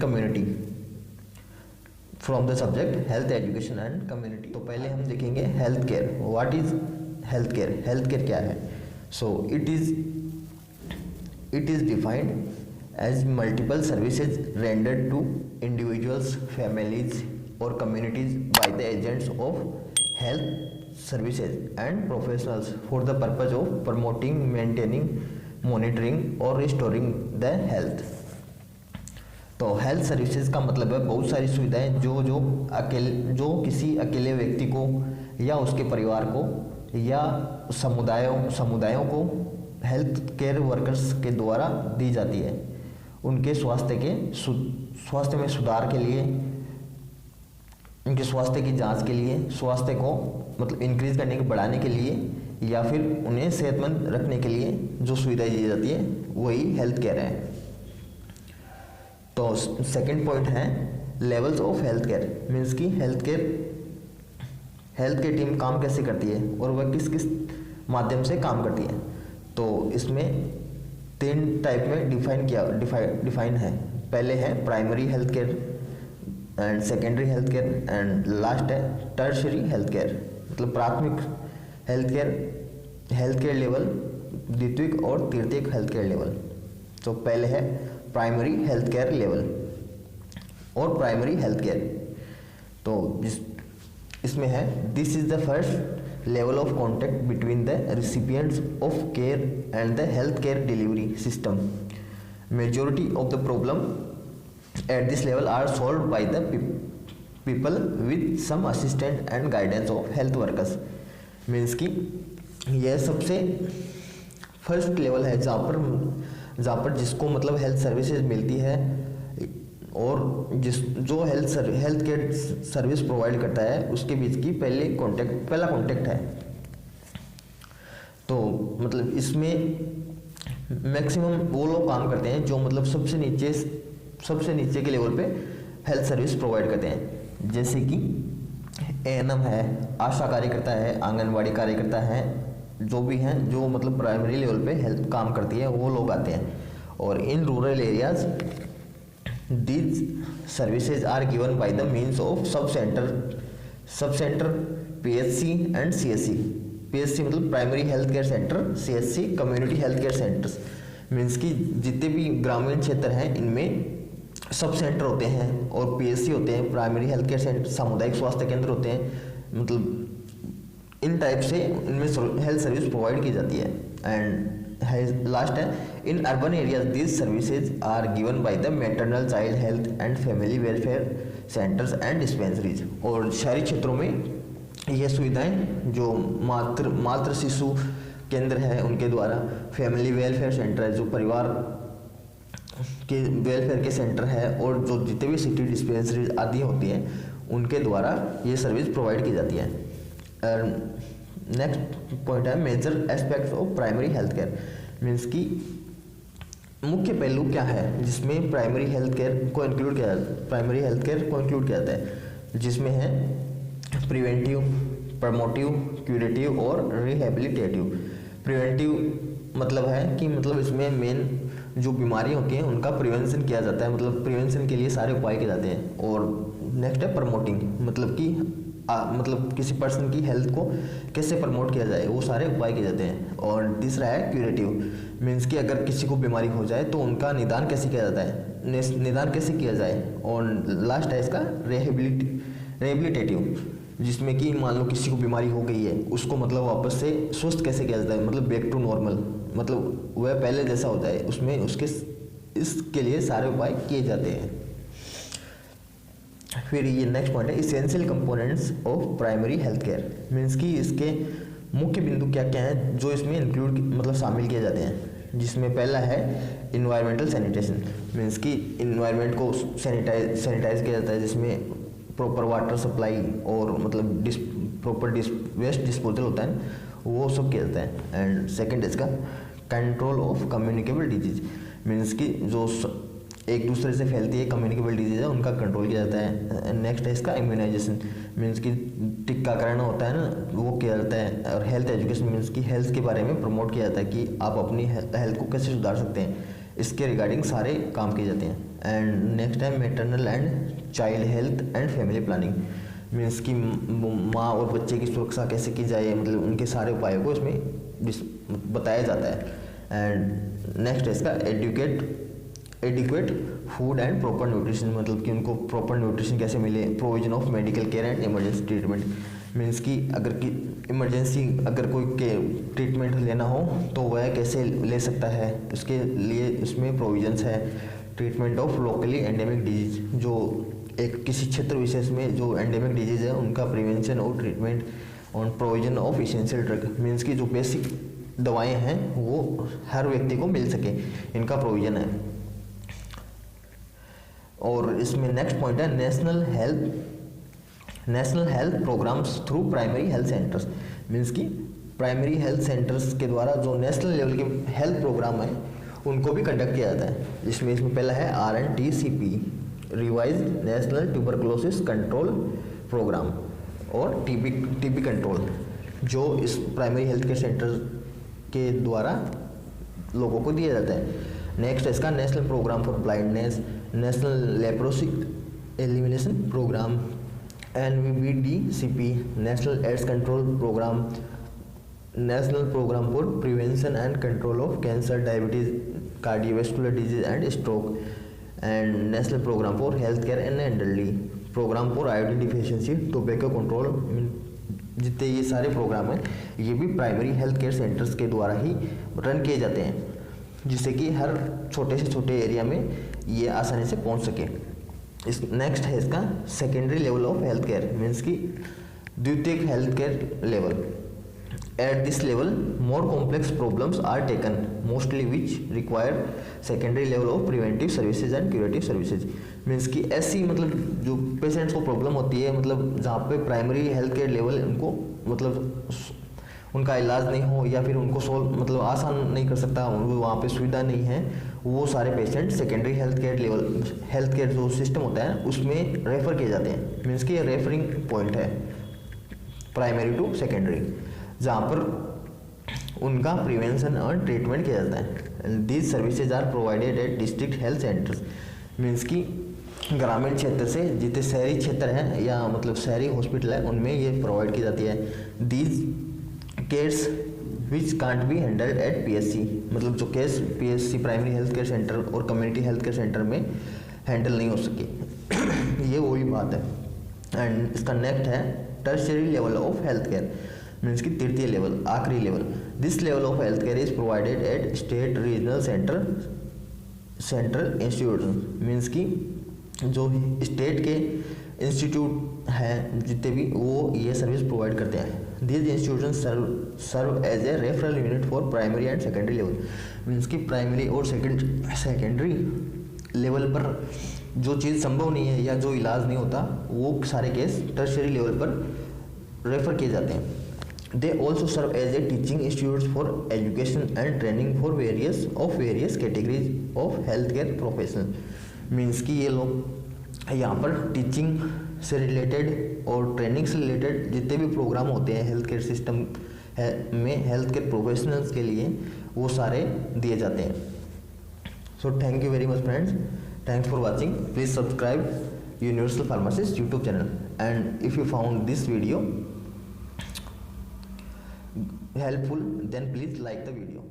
Community from the subject health education and community. तो पहले हम देखेंगे health care. What is health care? Health care क्या है? So it is defined as multiple services rendered to individuals, families और communities by the agents of health services and professionals for the purpose of promoting, maintaining, monitoring और restoring the health. तो health services का मतलब है बहुत सारी सुविधाएं जो किसी अकेले व्यक्ति को या उसके परिवार को या समुदायों को हेल्थ केयर वर्कर्स के द्वारा दी जाती है, उनके स्वास्थ्य में सुधार के लिए, उनके स्वास्थ्य की जांच के लिए, स्वास्थ्य को मतलब इंक्रीज करने के, बढ़ाने के लिए, या फिर उन्हें सेहतमंद रखने के लिए जो सुविधाएं दी जाती है वही हेल्थ केयर है। तो सेकंड पॉइंट है levels of health care. Means की हेल्थ केयर टीम काम कैसे करती है और वह किस किस माध्यम से काम करती है। तो इसमें 3 टाइप में डिफाइन है। पहले है primary health care and secondary health care and last है टर्शियरी हेल्थ केयर। मतलब प्राथमिक हेल्थ केयर लेवल, द्वितीयक और तृतीयक हेल्थ केयर लेवल। तो पहले है प्राइमरी हेल्थ केयर लेवल और प्राइमरी हेल्थ केयर। तो इसमें है this is the first level of contact between the recipients of care and the health care delivery system. Majority of the problem at this level are solved by the people with some assistant and guidance of health workers. Means की यह सबसे first level है जहाँ पर जिसको मतलब health services मिलती है और जो हेल्थ केयर सर्विस प्रोवाइड करता है उसके बीच की पहला कॉन्टेक्ट है। तो मतलब इसमें मैक्सिमम वो लोग काम करते हैं जो मतलब सबसे नीचे के लेवल पे हेल्थ सर्विस प्रोवाइड करते हैं, जैसे कि एएनएम है, आशा कार्यकर्ता है, आंगनवाड़ी कार्यकर्ता है, जो भी हैं जो मतलब प्राइमरी लेवल पे हेल्थ काम करती है वो लोग आते हैं। और in rural areas these services are given by the means of sub centre PHC and CHC. PHC मतलब primary health care centre, CHC community health care centres. Means कि जितने भी ग्रामीण क्षेत्र हैं इनमें सब सेंटर होते हैं और पीएचसी होते हैं, प्राइमरी हेल्थ केयर सेंटर, सामुदायिक स्वास्थ्य केंद्र होते हैं। मतलब इन टाइप से इनमें हेल्थ सर्विस प्रोवाइड की जाती है। एंड लास्ट है in urban areas these services are given by the maternal child health and family welfare centres and dispensaries. और शहरी क्षेत्रों में यह सुविधाएं जो मातृ शिशु केंद्र है उनके द्वारा, फैमिली वेलफेयर सेंटर है जो परिवार के वेलफेयर के सेंटर है, और जो जितने भी सिटी डिस्पेंसरीज आदि होती हैं उनके द्वारा ये सर्विस प्रोवाइड की जाती है। नेक्स्ट पॉइंट है major aspects of primary health care. Means की मुख्य पहलू क्या है जिसमें प्राइमरी हेल्थ केयर को इंक्लूड किया जाता है, जिसमें है प्रिवेंटिव, प्रमोटिव, क्यूरेटिव और रिहेबिलिटेटिव। प्रिवेंटिव मतलब है कि मतलब इसमें मेन जो बीमारियां होती हैं उनका प्रिवेंशन किया जाता है, मतलब प्रिवेंशन के लिए सारे उपाय किए जाते हैं। और नेक्स्ट है प्रमोटिंग, मतलब कि मतलब किसी पर्सन की हेल्थ को कैसे प्रमोट किया जाए वो सारे उपाय किए जाते हैं। और तीसरा है क्यूरेटिव, मीन्स कि अगर किसी को बीमारी हो जाए तो उनका निदान कैसे किया जाता है, निदान कैसे किया जाए। और लास्ट है इसका रिहेबिलिटेटिव, जिसमें कि मान लो किसी को बीमारी हो गई है उसको मतलब वापस से स्वस्थ कैसे किया जाता है, मतलब बैक टू नॉर्मल, मतलब वह पहले जैसा हो जाए, उसमें इसके लिए सारे उपाय किए जाते हैं। फिर ये नेक्स्ट पॉइंट है essential components of primary health care. Means कि इसके मुख्य बिंदु क्या क्या हैं जो इसमें इंक्लूड मतलब शामिल किए जाते हैं, जिसमें पहला है इन्वायरमेंटल सैनिटेशन। मीन्स कि इन्वायरमेंट को सैनिटाइज किया जाता है, जिसमें प्रॉपर वाटर सप्लाई और मतलब प्रॉपर वेस्ट डिस्पोजल होता है वो सब किया जाता है। एंड सेकेंड इसका control of communicable disease. Means कि जो एक दूसरे से फैलती है कम्युनिकेबल डिजीज है उनका कंट्रोल किया जाता है। नेक्स्ट है इसका इम्यूनाइजेशन। मीन्स कि टीकाकरण होता है ना वो किया जाता है। और हेल्थ एजुकेशन मीन्स कि हेल्थ के बारे में प्रमोट किया जाता है कि आप अपनी हेल्थ को कैसे सुधार सकते हैं, इसके रिगार्डिंग सारे काम किए जाते हैं। एंड नेक्स्ट है maternal and child health and family planning, means कि माँ और बच्चे की सुरक्षा कैसे की जाए, मतलब उनके सारे उपायों को इसमें बताया जाता है। एंड नेक्स्ट है इसका adequate food and proper nutrition, मतलब कि उनको प्रॉपर न्यूट्रिशन कैसे मिले। Provision of medical care and emergency treatment, means कि अगर कि इमरजेंसी अगर कोई के ट्रीटमेंट लेना हो तो वह कैसे ले सकता है, उसके लिए इसमें प्रोविजंस है। Treatment of locally endemic disease, जो एक किसी क्षेत्र विशेष में जो एंडेमिक डिजीज है उनका प्रिवेंशन और treatment. On provision of essential drug, means कि जो बेसिक दवाएं हैं वो हर व्यक्ति को मिल सके, इनका प्रोविजन है। और इसमें नेक्स्ट पॉइंट है national health programmes through primary health centres, means कि प्राइमरी हेल्थ सेंटर्स के द्वारा जो नेशनल लेवल के हेल्थ प्रोग्राम है उनको भी कंडक्ट किया जाता है। इसमें पहला है RNTCP, revise national tuberculosis control programme, और टीबी कंट्रोल, जो इस प्राइमरी हेल्थ केयर सेंटर के द्वारा लोगों को दिया जाता है। नेक्स्ट है इसका national programme for blindness, national leprosy elimination programme, NVBDCP, national AIDS control programme, national programme for prevention and control of cancer, diabetes, cardiovascular disease and stroke, and national programme for health care and elderly, programme for iodine deficiency, tobacco control. जितने ये सारे programme हैं ये भी primary health care centres के द्वारा ही run किए जाते हैं, जिससे कि हर छोटे से छोटे एरिया में ये आसानी से पहुंच सके। इस नेक्स्ट है इसका secondary level of health care, means कि द्वितीयक health care level. At this level more complex problems are taken mostly which require secondary level of preventive services and curative services, means कि ऐसी मतलब जो पेशेंट्स को problem होती है, मतलब जहाँ पे प्राइमरी हेल्थ केयर लेवल उनको मतलब उनका इलाज नहीं हो या फिर उनको सोल्व मतलब आसान नहीं कर सकता, वहाँ पे सुविधा नहीं है, वो सारे पेशेंट सेकेंडरी हेल्थ केयर जो सिस्टम होता है उसमें रेफर किए जाते हैं। मीन्स कि ये रेफरिंग पॉइंट है प्राइमरी टू सेकेंडरी, जहाँ पर उनका प्रिवेंशन और ट्रीटमेंट किया जाता है। These services are provided at district health centres, means कि ग्रामीण क्षेत्र से जितने शहरी क्षेत्र हैं या मतलब शहरी हॉस्पिटल है उनमें ये प्रोवाइड की जाती है। These cares which can't be handled at PSC, मतलब जो case PSC primary health care centre और कम्युनिटी हेल्थ केयर सेंटर में हैंडल नहीं हो सके, ये वही बात है। एंड इसका नेक्स्ट है tertiary level of health care, means की तृतीय लेवल, आखिरी level. This level of health care is provided eight state regional central institution, means की जो स्टेट के इंस्टीट्यूट हैं जितने भी वो ये सर्विस प्रोवाइड करते हैं। These institutions serve as a referral unit for primary and secondary level, means कि प्राइमरी और सेकेंडरी लेवल पर जो चीज़ संभव नहीं है या जो इलाज नहीं होता वो सारे केस टर्शियरी लेवल पर रेफर किए जाते हैं। They also serve as a teaching institutes for education and training for various categories of healthcare professionals, means कि ये लोग यहाँ पर टीचिंग से रिलेटेड और ट्रेनिंग से रिलेटेड जितने भी प्रोग्राम होते हैं हेल्थ केयर सिस्टम में हेल्थ केयर प्रोफेशनल्स के लिए वो सारे दिए जाते हैं। So thank you very much friends, thanks for watching, please subscribe universal pharmacist YouTube channel, and if you found this video helpful then please like the video.